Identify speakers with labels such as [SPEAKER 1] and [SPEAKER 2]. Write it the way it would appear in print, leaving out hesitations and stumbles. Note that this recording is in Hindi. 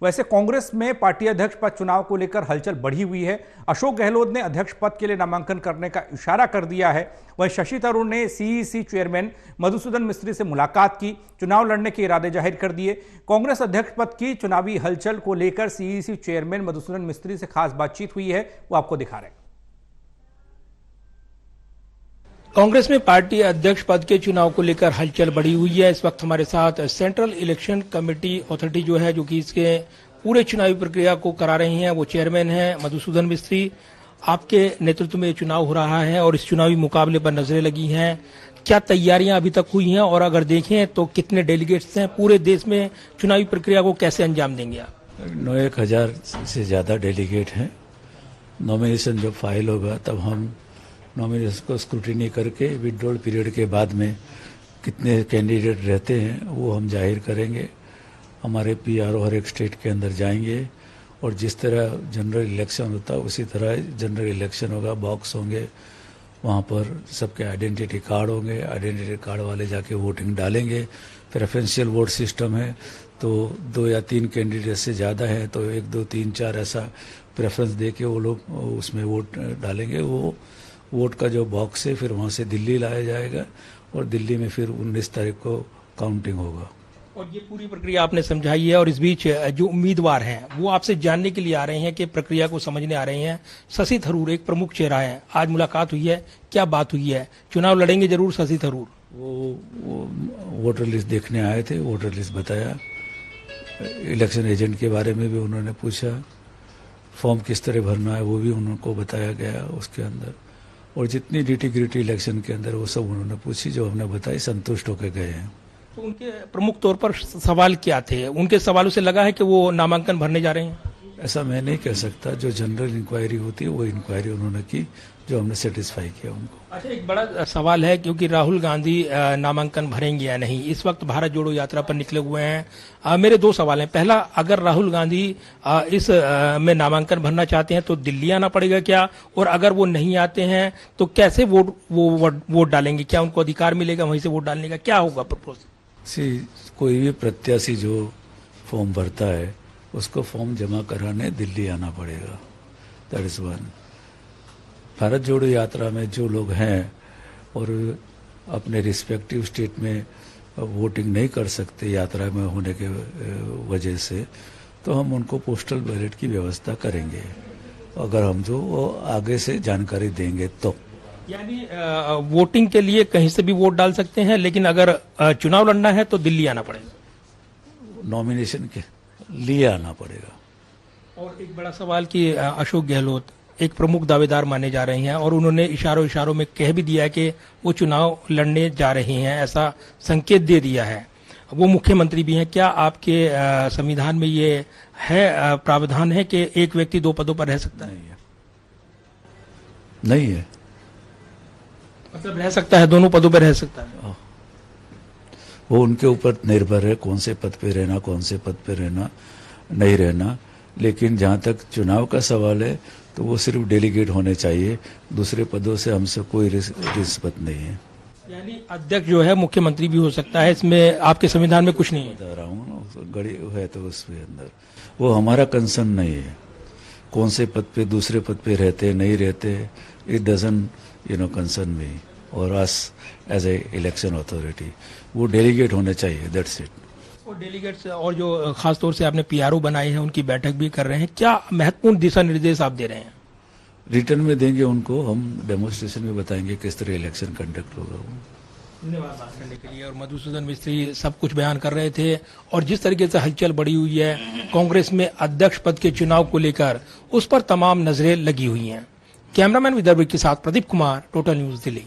[SPEAKER 1] वैसे कांग्रेस में पार्टी अध्यक्ष पद चुनाव को लेकर हलचल बढ़ी हुई है। अशोक गहलोत ने अध्यक्ष पद के लिए नामांकन करने का इशारा कर दिया है। वहीं शशि थरूर ने सीईसी चेयरमैन मधुसूदन मिस्त्री से मुलाकात की, चुनाव लड़ने के इरादे जाहिर कर दिए। कांग्रेस अध्यक्ष पद की चुनावी हलचल को लेकर सीईसी चेयरमैन मधुसूदन मिस्त्री से खास बातचीत हुई है, वो आपको दिखा रहे हैं।
[SPEAKER 2] कांग्रेस में पार्टी अध्यक्ष पद के चुनाव को लेकर हलचल बढ़ी हुई है। इस वक्त हमारे साथ सेंट्रल इलेक्शन कमेटी अथॉरिटी जो है, जो कि इसके पूरे चुनावी प्रक्रिया को करा रही हैं, वो चेयरमैन है मधुसूदन मिस्त्री। आपके नेतृत्व में चुनाव हो रहा है और इस चुनावी मुकाबले पर नजरें लगी हैं। क्या तैयारियां अभी तक हुई हैं और अगर देखें तो कितने डेलीगेट्स हैं पूरे देश में, चुनावी प्रक्रिया को कैसे अंजाम देंगे आप?
[SPEAKER 3] 9,000 से ज्यादा डेलीगेट हैं। नॉमिनेशन जब फाइल होगा तब हम नॉमिनेशन को स्क्रूटिनी करके विड्रॉल पीरियड के बाद में कितने कैंडिडेट रहते हैं वो हम जाहिर करेंगे। हमारे पीआरओ हर एक स्टेट के अंदर जाएंगे और जिस तरह जनरल इलेक्शन होता है उसी तरह जनरल इलेक्शन होगा। बॉक्स होंगे, वहाँ पर सबके आइडेंटिटी कार्ड होंगे, आइडेंटिटी कार्ड वाले जाके वोटिंग डालेंगे। प्रेफरेंशियल वोट सिस्टम है, तो 2 या 3 कैंडिडेट से ज़्यादा है तो 1, 2, 3, 4 ऐसा प्रेफरेंस दे के वो लोग उसमें वोट डालेंगे। वो वोट का जो बॉक्स है फिर वहाँ से दिल्ली लाया जाएगा और दिल्ली में फिर 19 तारीख को काउंटिंग होगा।
[SPEAKER 2] और ये पूरी प्रक्रिया आपने समझाई है और इस बीच जो उम्मीदवार हैं वो आपसे जानने के लिए आ रहे हैं कि प्रक्रिया को समझने आ रहे हैं। शशि थरूर एक प्रमुख चेहरा है, आज मुलाकात हुई है, क्या बात हुई है? चुनाव लड़ेंगे जरूर शशि थरूर?
[SPEAKER 3] वो वोटर लिस्ट देखने आए थे, वोटर लिस्ट बताया, इलेक्शन एजेंट के बारे में भी उन्होंने पूछा, फॉर्म किस तरह भरना है वो भी उनको बताया गया उसके अंदर, और जितनी ड्यूटी ग्रिटी इलेक्शन के अंदर वो सब उन्होंने पूछी, जो हमने बताई, संतुष्ट होकर गए हैं।
[SPEAKER 2] तो उनके प्रमुख तौर पर सवाल क्या थे? उनके सवालों से लगा है कि वो नामांकन भरने जा रहे हैं?
[SPEAKER 3] ऐसा मैं नहीं कह सकता। जो जनरल इंक्वायरी होती है वो इंक्वायरी उन्होंने की, जो हमने सेटिस्फाई किया उनको।
[SPEAKER 2] अच्छा, एक बड़ा सवाल है क्योंकि राहुल गांधी नामांकन भरेंगे या नहीं, इस वक्त भारत जोड़ो यात्रा पर निकले हुए हैं। मेरे 2 सवाल हैं। पहला, अगर राहुल गांधी इस में नामांकन भरना चाहते हैं तो दिल्ली आना पड़ेगा क्या? और अगर वो नहीं आते हैं तो कैसे वोट डालेंगे? क्या उनको अधिकार मिलेगा वहीं से वोट डालने का? क्या होगा प्रोसेस?
[SPEAKER 3] कोई भी प्रत्याशी जो फॉर्म भरता है उसको फॉर्म जमा कराने दिल्ली आना पड़ेगा। That is one. भारत जोड़ो यात्रा में जो लोग हैं और अपने रिस्पेक्टिव स्टेट में वोटिंग नहीं कर सकते यात्रा में होने के वजह से, तो हम उनको पोस्टल बैलेट की व्यवस्था करेंगे, अगर हम जो वो आगे से जानकारी देंगे तो।
[SPEAKER 2] यानी वोटिंग के लिए कहीं से भी वोट डाल सकते हैं, लेकिन अगर चुनाव लड़ना है तो दिल्ली आना पड़ेगा,
[SPEAKER 3] नॉमिनेशन के लिए आना पड़ेगा।
[SPEAKER 2] और एक बड़ा सवाल कि अशोक गहलोत एक प्रमुख दावेदार माने जा रहे हैं और उन्होंने इशारों में कह भी दिया है कि वो चुनाव लड़ने जा रहे हैं, ऐसा संकेत दे दिया है। वो मुख्यमंत्री भी हैं। क्या आपके संविधान में ये है प्रावधान है कि एक व्यक्ति 2 पदों पर रह सकता है?
[SPEAKER 3] नहीं है।
[SPEAKER 2] मतलब रह सकता है, दोनों पदों पर रह सकता है।
[SPEAKER 3] वो उनके ऊपर निर्भर है कौन से पद पे रहना, कौन से पद पे रहना, नहीं रहना। लेकिन जहाँ तक चुनाव का सवाल है तो वो सिर्फ डेलीगेट होने चाहिए, दूसरे पदों से हमसे कोई रिश्वत नहीं है।
[SPEAKER 2] यानी अध्यक्ष जो है मुख्यमंत्री भी हो सकता है, इसमें आपके संविधान में कुछ नहीं है?
[SPEAKER 3] बता रहा हूँ ना, गड़ी है तो उसके अंदर वो हमारा कंसर्न नहीं है कौन से पद पे, दूसरे पद पे रहते नहीं रहते, इट डजंट कंसर्न मी और us as a election authority. वो डेलीगेट होने चाहिए, दैट्स इट।
[SPEAKER 2] और डेलीगेट्स और जो खास तौर से आपने पीआरओ बनाए हैं उनकी बैठक भी कर रहे हैं, क्या महत्वपूर्ण दिशा निर्देश आप दे रहे हैं?
[SPEAKER 3] रिटर्न में देंगे उनको, हम डेमोन्स्ट्रेशन में बताएंगे किस तरह इलेक्शन कंडक्ट होगा।
[SPEAKER 2] धन्यवाद बात करने के लिए। और मधुसूदन मिस्त्री सब कुछ बयान कर रहे थे और जिस तरीके से हलचल बढ़ी हुई है कांग्रेस में अध्यक्ष पद के चुनाव को लेकर, उस पर तमाम नजरें लगी हुई हैं। कैमरामैन विदर्भ के साथ प्रदीप कुमार, टोटल न्यूज दिल्ली।